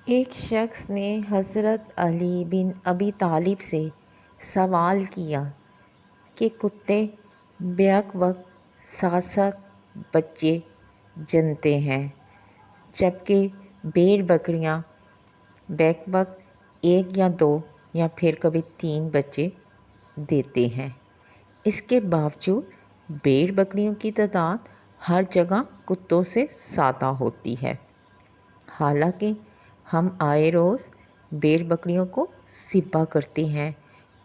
ایک شخص نے حضرت علی بن ابی طالب سے سوال کیا کہ کتے بیک وقت 7 بچے جنتے ہیں جبکہ بھیڑ بکریاں بیک وقت 1 یا 2 یا پھر کبھی 3 بچے دیتے ہیں۔ اس کے باوجود بھیڑ بکریوں کی تعداد ہر جگہ کتوں سے زیادہ ہوتی ہے، حالانکہ ہم آئے روز بھیڑ بکریوں کو ذبح کرتے ہیں،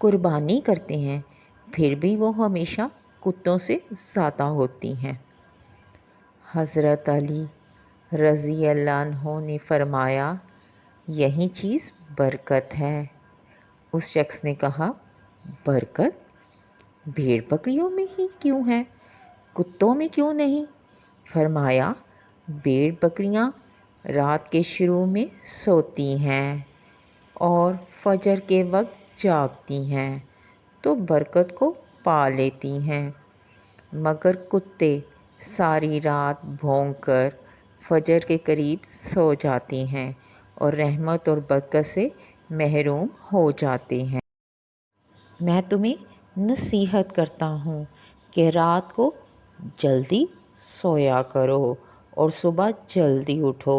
قربانی کرتے ہیں، پھر بھی وہ ہمیشہ کتوں سے زیادہ ہوتی ہیں۔ حضرت علی رضی اللہ عنہ نے فرمایا، یہی چیز برکت ہے۔ اس شخص نے کہا، برکت بھیڑ بکریوں میں ہی کیوں ہے، کتوں میں کیوں نہیں؟ فرمایا، بھیڑ بکریاں رات کے شروع میں سوتی ہیں اور فجر کے وقت جاگتی ہیں تو برکت کو پا لیتی ہیں، مگر کتے ساری رات بھونک کر فجر کے قریب سو جاتے ہیں اور رحمت اور برکت سے محروم ہو جاتے ہیں۔ میں تمہیں نصیحت کرتا ہوں کہ رات کو جلدی سویا کرو اور صبح جلدی اٹھو،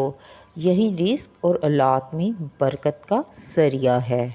یہی رزق اور اولاد میں برکت کا ذریعہ ہے۔